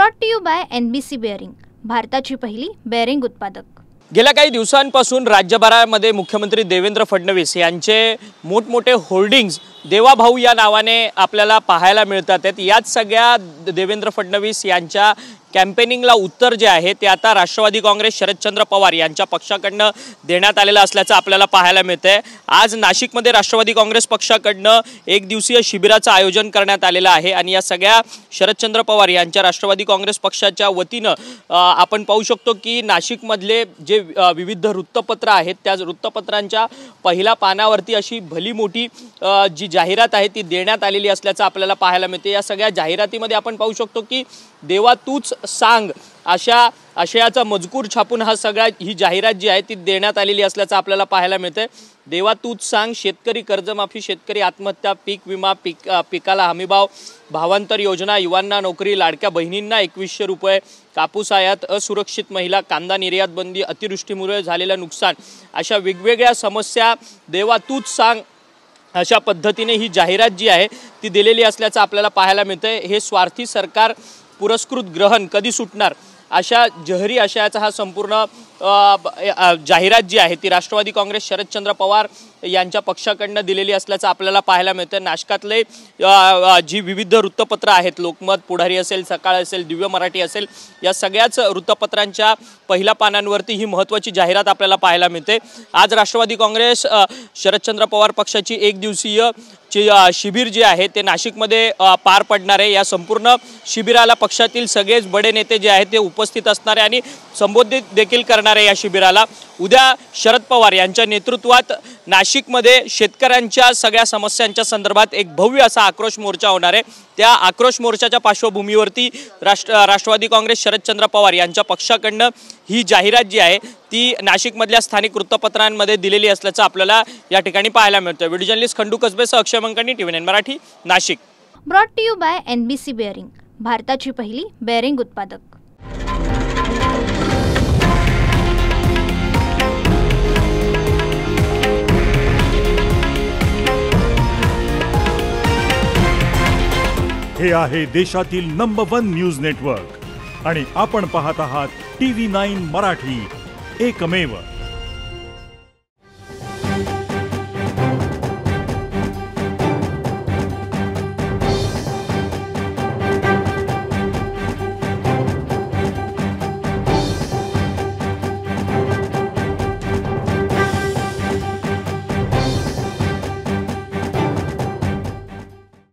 Brought to you by NBC bearing, भारताची पहिली bearing उत्पादक। गेल्या काही दिवसांपासून राज्यभरामध्ये मुख्यमंत्री देवेंद्र फडणवीस यांचे मोठमोठे होर्डिंग्स देवाभाऊ या नावाने आपल्याला पाहायला मिळतात। याच सगळ्या देवेंद्र फडणवीस यांच्या कॅम्पेनिंगला उत्तर जे आहे ते आता राष्ट्रवादी काँग्रेस शरदचंद्र पवार यांच्या पक्षाकडनं देण्यात आलेलं असल्याचं आपल्याला पाहायला मिळतंय। आज नाशिकमध्ये राष्ट्रवादी काँग्रेस पक्षाकडनं एक दिवसीय शिबिराचं आयोजन करण्यात आलेलं आहे आणि या सगळ्या शरदचंद्र पवार यांच्या राष्ट्रवादी काँग्रेस पक्षाच्या वतीनं आपण पाहू शकतो की नाशिकमधले जे विविध वृत्तपत्र आहेत त्या वृत्तपत्रांच्या पहिल्या पानावरती अशी भली मोठी जी जाहिरात आहे ती देण्यात आलेली असल्याचं आपल्याला पाहायला मिळते। या सगळ्या जाहिरातीमध्ये आपण पाहू शकतो की देवा तूच सांग अशा आशयाचा मजकूर छापून ही जाहिरात जी आहे ती देण्यात आलेली असल्याचं आपल्याला पाहायला मिळते। देवा तूच सांग, शेतकरी कर्जमाफी, शेतकरी आत्महत्या, पीक विमा, पिकाला हमीभाव, भावांतर योजना, युवांना नोकरी, लाडक्या बहिणींना 2100 रुपये, कापूस आयात, असुरक्षित महिला, कांदा निर्यात बंदी, अतिवृष्टीमुळे झालेलं नुकसान, अशा वेगवेगळ्या समस्या देवा तूच सांग अशा पद्धतीने ही जाहिरात जी आहे ती दिलेली असल्याचं आपल्याला पाहायला मिळतंय। हे स्वार्थी सरकार पुरस्कृत ग्रहण कधी सुटणार अशा जहरी आशयाचा हा संपूर्ण जाहिरात जी आहे ती राष्ट्रवादी काँग्रेस शरदचंद्र पवार यांच्या पक्षाकडनं दिलेली असल्याचं आपल्याला पाहायला मिळतं। नाशकातले जी विविध वृत्तपत्र आहेत, लोकमत, पुढारी असेल, सकाळ असेल, दिव्य मराठी असेल, या सगळ्याच वृत्तपत्रांच्या पहिल्या पानांवरती ही महत्त्वाची जाहिरात आपल्याला पाहायला मिळते। आज राष्ट्रवादी काँग्रेस शरदचंद्र पवार पक्षाची एक दिवसीय शिबिर जे आहे ते नाशिकमध्ये पार पडणार आहे। या संपूर्ण शिबिराला पक्षातील सगळेच बडे नेते जे आहेत ते उपस्थित असणार आहे आणि संबोधित देखील करणार आहे। या शिबिराला उद्या शरद पवार यांच्या नेतृत्वात नाशिकमध्ये शेतकऱ्यांच्या सगळ्या समस्यांच्या संदर्भात एक भव्य असा आक्रोश मोर्चा होणार आहे। त्या आक्रोश मोर्चाच्या पार्श्वभूमीवरती राष्ट्रवादी काँग्रेस शरदचंद्र पवार यांच्या पक्षाकडनं ही जाहिरात जी आहे ती नाशिकमधल्या स्थानिक वृत्तपत्रांमध्ये दिलेली असल्याचं आपल्याला या ठिकाणी पाहायला मिळतं। व्हिडिओ जर्नलिस्ट खंडू कसबेसह Akshay Mankani, TV9 Marathi, Nashik. Brought to you by NBC bearing, भारताची पहिली बेअरिंग उत्पादक। हे आहे देशातील नंबर 1 न्यूज नेटवर्क आणि आपण पाहत आहात TV9 मराठी, एकमेव।